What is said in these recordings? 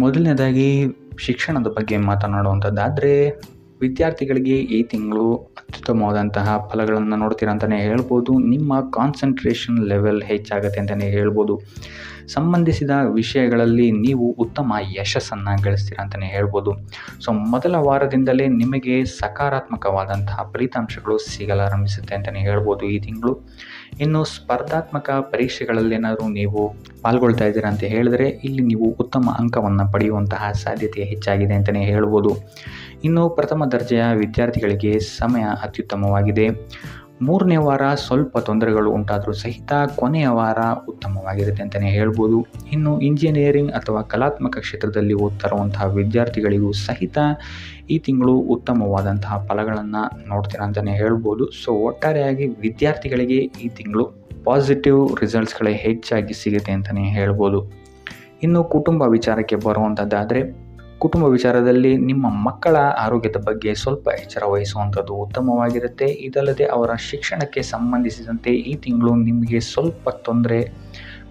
ಮೊದಲನೇದಾಗಿ ಶಿಕ್ಷಣದ ಬಗ್ಗೆ ಮಾತನಾಡುವಂಥದ್ದಾದರೆ, ವಿದ್ಯಾರ್ಥಿಗಳಿಗೆ ಈ ತಿಂಗಳು ಅತ್ಯುತ್ತಮವಾದಂತಹ ಫಲಗಳನ್ನು ನೋಡ್ತೀರ ಅಂತಲೇ ಹೇಳ್ಬೋದು. ನಿಮ್ಮ ಕಾನ್ಸಂಟ್ರೇಷನ್ ಲೆವೆಲ್ ಹೆಚ್ಚಾಗುತ್ತೆ ಅಂತಲೇ ಹೇಳ್ಬೋದು. ಸಂಬಂಧಿಸಿದ ವಿಷಯಗಳಲ್ಲಿ ನೀವು ಉತ್ತಮ ಯಶಸ್ಸನ್ನು ಗಳಿಸ್ತೀರ ಅಂತಲೇ ಹೇಳ್ಬೋದು. ಮೊದಲ ವಾರದಿಂದಲೇ ನಿಮಗೆ ಸಕಾರಾತ್ಮಕವಾದಂತಹ ಫಲಿತಾಂಶಗಳು ಸಿಗಲಾರಂಭಿಸುತ್ತೆ ಅಂತಲೇ ಹೇಳ್ಬೋದು ಈ ತಿಂಗಳು. ಇನ್ನು ಸ್ಪರ್ಧಾತ್ಮಕ ಪರೀಕ್ಷೆಗಳಲ್ಲೇನಾದರೂ ನೀವು ಪಾಲ್ಗೊಳ್ತಾ ಇದ್ದೀರಾ ಅಂತ ಹೇಳಿದ್ರೆ, ಇಲ್ಲಿ ನೀವು ಉತ್ತಮ ಅಂಕವನ್ನು ಪಡೆಯುವಂತಹ ಸಾಧ್ಯತೆ ಹೆಚ್ಚಾಗಿದೆ ಅಂತಲೇ ಹೇಳ್ಬೋದು. ಇನ್ನು ಪ್ರಥಮ ದರ್ಜೆಯ ವಿದ್ಯಾರ್ಥಿಗಳಿಗೆ ಸಮಯ ಅತ್ಯುತ್ತಮವಾಗಿದೆ. ಮೂರನೇ ವಾರ ಸ್ವಲ್ಪ ತೊಂದರೆಗಳು ಉಂಟಾದರೂ ಸಹಿತ ಕೊನೆಯ ವಾರ ಉತ್ತಮವಾಗಿರುತ್ತೆ ಅಂತಲೇ ಹೇಳ್ಬೋದು. ಇನ್ನು ಇಂಜಿನಿಯರಿಂಗ್ ಅಥವಾ ಕಲಾತ್ಮಕ ಕ್ಷೇತ್ರದಲ್ಲಿ ಓದ್ತಾ ಇರುವಂತಹ ವಿದ್ಯಾರ್ಥಿಗಳಿಗೂ ಸಹಿತ ಈ ತಿಂಗಳು ಉತ್ತಮವಾದಂತಹ ಫಲಗಳನ್ನು ನೋಡ್ತೀರಾ ಅಂತಲೇ ಹೇಳ್ಬೋದು. ಒಟ್ಟಾರೆಯಾಗಿ ವಿದ್ಯಾರ್ಥಿಗಳಿಗೆ ಈ ತಿಂಗಳು ಪಾಸಿಟಿವ್ ರಿಸಲ್ಟ್ಸ್ಗಳೇ ಹೆಚ್ಚಾಗಿ ಸಿಗುತ್ತೆ ಅಂತಲೇ ಹೇಳ್ಬೋದು. ಇನ್ನು ಕುಟುಂಬ ವಿಚಾರಕ್ಕೆ ಬರುವಂಥದ್ದಾದರೆ, ಕುಟುಂಬ ವಿಚಾರದಲ್ಲಿ ನಿಮ್ಮ ಮಕ್ಕಳ ಆರೋಗ್ಯದ ಬಗ್ಗೆ ಸ್ವಲ್ಪ ಎಚ್ಚರ ವಹಿಸುವಂಥದ್ದು ಉತ್ತಮವಾಗಿರುತ್ತೆ. ಇದಲ್ಲದೆ ಅವರ ಶಿಕ್ಷಣಕ್ಕೆ ಸಂಬಂಧಿಸಿದಂತೆ ಈ ತಿಂಗಳು ನಿಮಗೆ ಸ್ವಲ್ಪ ತೊಂದರೆ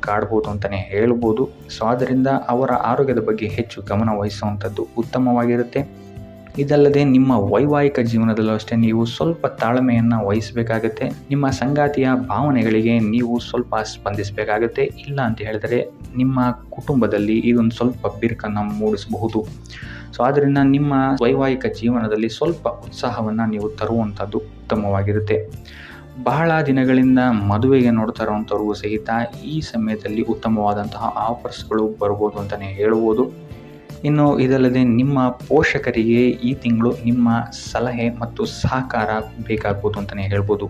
ಕಾಡ್ಬೋದು ಅಂತಲೇ ಹೇಳ್ಬೋದು. ಆದ್ದರಿಂದ ಅವರ ಆರೋಗ್ಯದ ಬಗ್ಗೆ ಹೆಚ್ಚು ಗಮನ ವಹಿಸುವಂಥದ್ದು ಉತ್ತಮವಾಗಿರುತ್ತೆ. ಇದಲ್ಲದೆ ನಿಮ್ಮ ವೈವಾಹಿಕ ಜೀವನದಲ್ಲೂ ಅಷ್ಟೇ ನೀವು ಸ್ವಲ್ಪ ತಾಳ್ಮೆಯನ್ನು ವಹಿಸಬೇಕಾಗತ್ತೆ. ನಿಮ್ಮ ಸಂಗಾತಿಯ ಭಾವನೆಗಳಿಗೆ ನೀವು ಸ್ವಲ್ಪ ಸ್ಪಂದಿಸಬೇಕಾಗತ್ತೆ. ಇಲ್ಲ ಅಂತ ಹೇಳಿದರೆ ನಿಮ್ಮ ಕುಟುಂಬದಲ್ಲಿ ಇದೊಂದು ಸ್ವಲ್ಪ ಬಿರುಕನ್ನು ಮೂಡಿಸಬಹುದು. ಆದ್ದರಿಂದ ನಿಮ್ಮ ವೈವಾಹಿಕ ಜೀವನದಲ್ಲಿ ಸ್ವಲ್ಪ ಉತ್ಸಾಹವನ್ನು ನೀವು ತರುವಂಥದ್ದು ಉತ್ತಮವಾಗಿರುತ್ತೆ. ಬಹಳ ದಿನಗಳಿಂದ ಮದುವೆಗೆ ನೋಡ್ತಾ ಇರುವಂಥವ್ರಿಗೂ ಸಹಿತ ಈ ಸಮಯದಲ್ಲಿ ಉತ್ತಮವಾದಂತಹ ಆಫರ್ಸ್ಗಳು ಬರ್ಬೋದು ಅಂತಲೇ ಹೇಳ್ಬೋದು. ಇನ್ನು ಇದಲ್ಲದೆ ನಿಮ್ಮ ಪೋಷಕರಿಗೆ ಈ ತಿಂಗಳು ನಿಮ್ಮ ಸಲಹೆ ಮತ್ತು ಸಹಕಾರ ಬೇಕಾಗ್ಬೋದು ಅಂತಲೇ ಹೇಳ್ಬೋದು.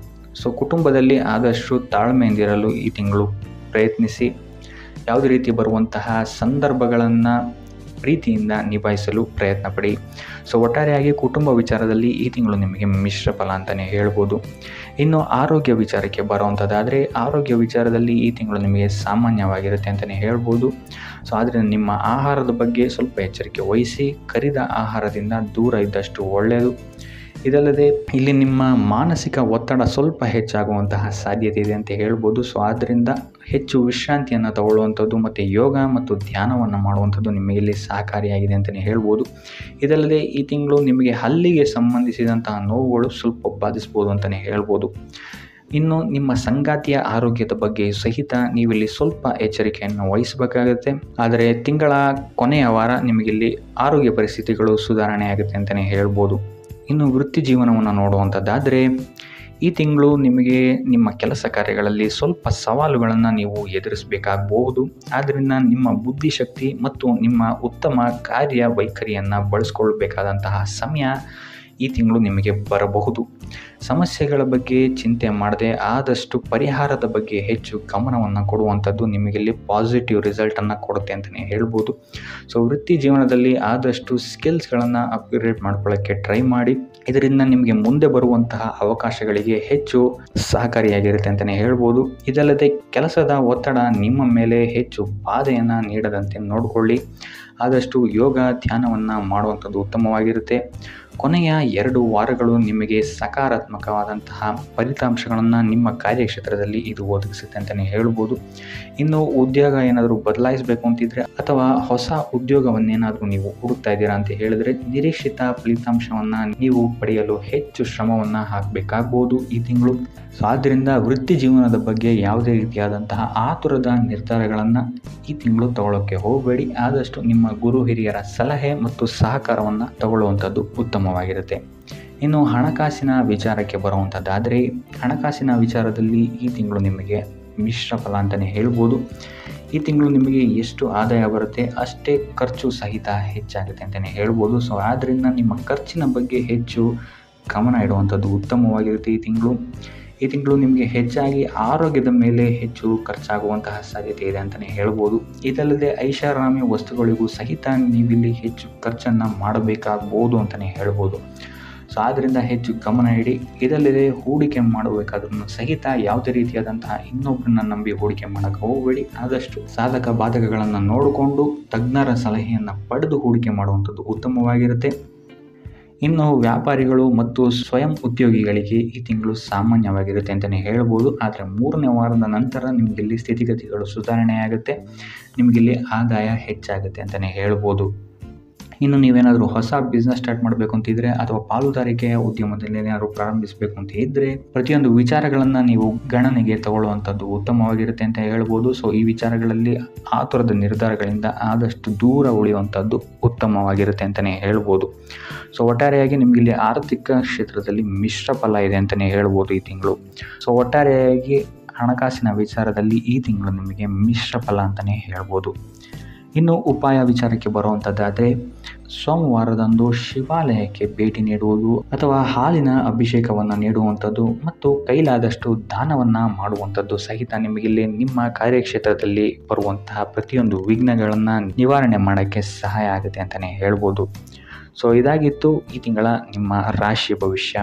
ಕುಟುಂಬದಲ್ಲಿ ಆದಷ್ಟು ತಾಳ್ಮೆಯಿಂದಿರಲು ಈ ತಿಂಗಳು ಪ್ರಯತ್ನಿಸಿ. ಯಾವುದೇ ರೀತಿ ಬರುವಂತಹ ಸಂದರ್ಭಗಳನ್ನು ಪ್ರೀತಿಯಿಂದ ನಿಭಾಯಿಸಲು ಪ್ರಯತ್ನ ಪಡಿ. ಒಟ್ಟಾರೆಯಾಗಿ ಕುಟುಂಬ ವಿಚಾರದಲ್ಲಿ ಈ ತಿಂಗಳು ನಿಮಗೆ ಮಿಶ್ರ ಫಲ ಅಂತಲೇ ಹೇಳ್ಬೋದು. ಇನ್ನು ಆರೋಗ್ಯ ವಿಚಾರಕ್ಕೆ ಬರುವಂಥದ್ದಾದರೆ, ಆರೋಗ್ಯ ವಿಚಾರದಲ್ಲಿ ಈ ತಿಂಗಳು ನಿಮಗೆ ಸಾಮಾನ್ಯವಾಗಿರುತ್ತೆ ಅಂತಲೇ ಹೇಳ್ಬೋದು. ಆದ್ದರಿಂದ ನಿಮ್ಮ ಆಹಾರದ ಬಗ್ಗೆ ಸ್ವಲ್ಪ ಎಚ್ಚರಿಕೆ ವಹಿಸಿ. ಕರಿದ ಆಹಾರದಿಂದ ದೂರ ಇದ್ದಷ್ಟು ಒಳ್ಳೆಯದು. ಇದಲ್ಲದೆ ಇಲ್ಲಿ ನಿಮ್ಮ ಮಾನಸಿಕ ಒತ್ತಡ ಸ್ವಲ್ಪ ಹೆಚ್ಚಾಗುವಂತಹ ಸಾಧ್ಯತೆ ಇದೆ ಅಂತ ಹೇಳ್ಬೋದು. ಆದ್ದರಿಂದ ಹೆಚ್ಚು ವಿಶ್ರಾಂತಿಯನ್ನು ತಗೊಳ್ಳುವಂಥದ್ದು ಮತ್ತು ಯೋಗ ಮತ್ತು ಧ್ಯಾನವನ್ನು ಮಾಡುವಂಥದ್ದು ನಿಮಗೆ ಇಲ್ಲಿ ಸಹಕಾರಿಯಾಗಿದೆ ಅಂತಲೇ ಹೇಳ್ಬೋದು. ಇದಲ್ಲದೆ ಈ ತಿಂಗಳು ನಿಮಗೆ ಹಲ್ಲಿಗೆ ಸಂಬಂಧಿಸಿದಂತಹ ನೋವುಗಳು ಸ್ವಲ್ಪ ಬಾಧಿಸ್ಬೋದು ಅಂತಲೇ ಹೇಳ್ಬೋದು. ಇನ್ನು ನಿಮ್ಮ ಸಂಗಾತಿಯ ಆರೋಗ್ಯದ ಬಗ್ಗೆ ಸಹಿತ ನೀವಿಲ್ಲಿ ಸ್ವಲ್ಪ ಎಚ್ಚರಿಕೆಯನ್ನು ವಹಿಸಬೇಕಾಗುತ್ತೆ. ಆದರೆ ತಿಂಗಳ ಕೊನೆಯ ವಾರ ನಿಮಗಿಲ್ಲಿ ಆರೋಗ್ಯ ಪರಿಸ್ಥಿತಿಗಳು ಸುಧಾರಣೆ ಆಗುತ್ತೆ ಅಂತಲೇ ಹೇಳ್ಬೋದು. ಇನ್ನು ವೃತ್ತಿ ಜೀವನವನ್ನು ನೋಡುವಂಥದ್ದಾದರೆ, ಈ ತಿಂಗಳು ನಿಮಗೆ ನಿಮ್ಮ ಕೆಲಸ ಕಾರ್ಯಗಳಲ್ಲಿ ಸ್ವಲ್ಪ ಸವಾಲುಗಳನ್ನು ನೀವು ಎದುರಿಸಬೇಕಾಗಬಹುದು. ಆದ್ದರಿಂದ ನಿಮ್ಮ ಬುದ್ಧಿಶಕ್ತಿ ಮತ್ತು ನಿಮ್ಮ ಉತ್ತಮ ಕಾರ್ಯವೈಖರಿಯನ್ನು ಬಳಸ್ಕೊಳ್ಬೇಕಾದಂತಹ ಸಮಯ ಈ ತಿಂಗಳು ನಿಮಗೆ ಬರಬಹುದು. ಸಮಸ್ಯೆಗಳ ಬಗ್ಗೆ ಚಿಂತೆ ಮಾಡದೆ ಆದಷ್ಟು ಪರಿಹಾರದ ಬಗ್ಗೆ ಹೆಚ್ಚು ಗಮನವನ್ನು ಕೊಡುವಂಥದ್ದು ನಿಮಗಿಲ್ಲಿ ಪಾಸಿಟಿವ್ ರಿಸಲ್ಟನ್ನು ಕೊಡುತ್ತೆ ಅಂತಲೇ ಹೇಳ್ಬೋದು. ವೃತ್ತಿ ಜೀವನದಲ್ಲಿ ಆದಷ್ಟು ಸ್ಕಿಲ್ಸ್ಗಳನ್ನು ಅಪ್ಗ್ರೇಡ್ ಮಾಡ್ಕೊಳ್ಳೋಕ್ಕೆ ಟ್ರೈ ಮಾಡಿ. ಇದರಿಂದ ನಿಮಗೆ ಮುಂದೆ ಬರುವಂತಹ ಅವಕಾಶಗಳಿಗೆ ಹೆಚ್ಚು ಸಹಕಾರಿಯಾಗಿರುತ್ತೆ ಅಂತಲೇ ಹೇಳ್ಬೋದು. ಇದಲ್ಲದೆ ಕೆಲಸದ ಒತ್ತಡ ನಿಮ್ಮ ಮೇಲೆ ಹೆಚ್ಚು ಬಾಧೆಯನ್ನು ನೀಡದಂತೆ ನೋಡಿಕೊಳ್ಳಿ. ಆದಷ್ಟು ಯೋಗ ಧ್ಯಾನವನ್ನು ಮಾಡುವಂಥದ್ದು ಉತ್ತಮವಾಗಿರುತ್ತೆ. ಕೊನೆಯ 2 ವಾರಗಳು ನಿಮಗೆ ಸಕಾರಾತ್ಮಕವಾದಂತಹ ಫಲಿತಾಂಶಗಳನ್ನು ನಿಮ್ಮ ಕಾರ್ಯಕ್ಷೇತ್ರದಲ್ಲಿ ಇದು ಒದಗಿಸುತ್ತೆ ಅಂತಲೇ ಹೇಳ್ಬೋದು. ಇನ್ನು ಉದ್ಯೋಗ ಏನಾದರೂ ಬದಲಾಯಿಸಬೇಕು ಅಂತಿದ್ರೆ ಅಥವಾ ಹೊಸ ಉದ್ಯೋಗವನ್ನೇನಾದರೂ ನೀವು ಹುಡುಕ್ತಾ ಇದ್ದೀರಾ ಅಂತ ಹೇಳಿದ್ರೆ, ನಿರೀಕ್ಷಿತ ಫಲಿತಾಂಶವನ್ನು ನೀವು ಪಡೆಯಲು ಹೆಚ್ಚು ಶ್ರಮವನ್ನು ಹಾಕಬೇಕಾಗ್ಬೋದು ಈ ತಿಂಗಳು. ಆದ್ದರಿಂದ ವೃತ್ತಿ ಜೀವನದ ಬಗ್ಗೆ ಯಾವುದೇ ರೀತಿಯಾದಂತಹ ಆತುರದ ನಿರ್ಧಾರಗಳನ್ನು ಈ ತಿಂಗಳು ತಗೊಳ್ಳೋಕ್ಕೆ ಹೋಗಬೇಡಿ. ಆದಷ್ಟು ನಿಮ್ಮ ಗುರು ಹಿರಿಯರ ಸಲಹೆ ಮತ್ತು ಸಹಕಾರವನ್ನು ತಗೊಳ್ಳುವಂಥದ್ದು ಉತ್ತಮವಾಗಿರುತ್ತೆ. ಇನ್ನು ಹಣಕಾಸಿನ ವಿಚಾರಕ್ಕೆ ಬರುವಂಥದ್ದಾದರೆ, ಹಣಕಾಸಿನ ವಿಚಾರದಲ್ಲಿ ಈ ತಿಂಗಳು ನಿಮಗೆ ಮಿಶ್ರ ಫಲ ಅಂತಲೇ ಹೇಳ್ಬೋದು. ಈ ತಿಂಗಳು ನಿಮಗೆ ಎಷ್ಟು ಆದಾಯ ಬರುತ್ತೆ ಅಷ್ಟೇ ಖರ್ಚು ಸಹಿತ ಹೆಚ್ಚಾಗುತ್ತೆ ಅಂತಲೇ ಹೇಳ್ಬೋದು. ಆದ್ದರಿಂದ ನಿಮ್ಮ ಖರ್ಚಿನ ಬಗ್ಗೆ ಹೆಚ್ಚು ಗಮನ ಇಡುವಂಥದ್ದು ಉತ್ತಮವಾಗಿರುತ್ತೆ ಈ ತಿಂಗಳು ನಿಮಗೆ ಹೆಚ್ಚಾಗಿ ಆರೋಗ್ಯದ ಮೇಲೆ ಹೆಚ್ಚು ಖರ್ಚಾಗುವಂತಹ ಸಾಧ್ಯತೆ ಇದೆ ಅಂತಲೇ ಹೇಳ್ಬೋದು. ಇದಲ್ಲದೆ ಐಷಾರಾಮಿ ವಸ್ತುಗಳಿಗೂ ಸಹಿತ ನೀವಿಲ್ಲಿ ಹೆಚ್ಚು ಖರ್ಚನ್ನು ಮಾಡಬೇಕಾಗ್ಬೋದು ಅಂತಲೇ ಹೇಳ್ಬೋದು. ಆದ್ದರಿಂದ ಹೆಚ್ಚು ಗಮನ ಇಡಿ. ಇದಲ್ಲದೆ ಹೂಡಿಕೆ ಮಾಡಬೇಕಾದ್ರೂ ಸಹಿತ ಯಾವುದೇ ರೀತಿಯಾದಂತಹ ಇನ್ನೊಬ್ಬರನ್ನ ನಂಬಿ ಹೂಡಿಕೆ ಮಾಡೋಕ್ಕೆ ಹೋಗಬೇಡಿ. ಆದಷ್ಟು ಸಾಧಕ ಬಾಧಕಗಳನ್ನು ನೋಡಿಕೊಂಡು ತಜ್ಞರ ಸಲಹೆಯನ್ನು ಪಡೆದು ಹೂಡಿಕೆ ಮಾಡುವಂಥದ್ದು ಉತ್ತಮವಾಗಿರುತ್ತೆ. ಇನ್ನು ವ್ಯಾಪಾರಿಗಳು ಮತ್ತು ಸ್ವಯಂ ಉದ್ಯೋಗಿಗಳಿಗೆ ಈ ತಿಂಗಳು ಸಾಮಾನ್ಯವಾಗಿರುತ್ತೆ ಅಂತಲೇ ಹೇಳ್ಬೋದು. ಆದರೆ 3ನೇ ವಾರದ ನಂತರ ನಿಮಗಿಲ್ಲಿ ಸ್ಥಿತಿಗತಿಗಳು ಸುಧಾರಣೆಯಾಗುತ್ತೆ, ನಿಮಗಿಲ್ಲಿ ಆದಾಯ ಹೆಚ್ಚಾಗುತ್ತೆ ಅಂತಲೇ ಹೇಳ್ಬೋದು. ಇನ್ನು ನೀವೇನಾದರೂ ಹೊಸ ಬಿಸ್ನೆಸ್ ಸ್ಟಾರ್ಟ್ ಮಾಡಬೇಕು ಅಂತಿದ್ರೆ ಅಥವಾ ಪಾಲುದಾರಿಕೆಯ ಉದ್ಯಮದಲ್ಲಿ ಏನಾದರೂ ಪ್ರಾರಂಭಿಸಬೇಕು ಅಂತ ಇದ್ದರೆ ಪ್ರತಿಯೊಂದು ವಿಚಾರಗಳನ್ನು ನೀವು ಗಣನೆಗೆ ತಗೊಳ್ಳುವಂಥದ್ದು ಉತ್ತಮವಾಗಿರುತ್ತೆ ಅಂತ ಹೇಳ್ಬೋದು. ಸೊ ಈ ವಿಚಾರಗಳಲ್ಲಿ ಆತುರದ ನಿರ್ಧಾರಗಳಿಂದ ಆದಷ್ಟು ದೂರ ಉಳಿಯುವಂಥದ್ದು ಉತ್ತಮವಾಗಿರುತ್ತೆ ಅಂತಲೇ ಹೇಳ್ಬೋದು. ಸೊ ಒಟ್ಟಾರೆಯಾಗಿ ನಿಮಗಿಲ್ಲಿ ಆರ್ಥಿಕ ಕ್ಷೇತ್ರದಲ್ಲಿ ಮಿಶ್ರ ಫಲ ಇದೆ ಅಂತಲೇ ಹೇಳ್ಬೋದು ಈ ತಿಂಗಳು. ಸೊ ಒಟ್ಟಾರೆಯಾಗಿ ಹಣಕಾಸಿನ ವಿಚಾರದಲ್ಲಿ ಈ ತಿಂಗಳು ನಿಮಗೆ ಮಿಶ್ರ ಫಲ ಅಂತಲೇ ಹೇಳ್ಬೋದು. ಇನ್ನು ಉಪಾಯ ವಿಚಾರಕ್ಕೆ ಬರುವಂಥದ್ದಾದರೆ ಸೋಮವಾರದಂದು ಶಿವಾಲಯಕ್ಕೆ ಭೇಟಿ ನೀಡುವುದು ಅಥವಾ ಹಾಲಿನ ಅಭಿಷೇಕವನ್ನು ನೀಡುವಂಥದ್ದು ಮತ್ತು ಕೈಲಾದಷ್ಟು ದಾನವನ್ನು ಮಾಡುವಂಥದ್ದು ಸಹಿತ ನಿಮಗಿಲ್ಲಿ ನಿಮ್ಮ ಕಾರ್ಯಕ್ಷೇತ್ರದಲ್ಲಿ ಬರುವಂತಹ ಪ್ರತಿಯೊಂದು ವಿಘ್ನಗಳನ್ನು ನಿವಾರಣೆ ಮಾಡೋಕ್ಕೆ ಸಹಾಯ ಆಗುತ್ತೆ ಅಂತಲೇ ಹೇಳ್ಬೋದು. ಸೊ ಇದಾಗಿತ್ತು ಈ ತಿಂಗಳ ನಿಮ್ಮ ರಾಶಿ ಭವಿಷ್ಯ.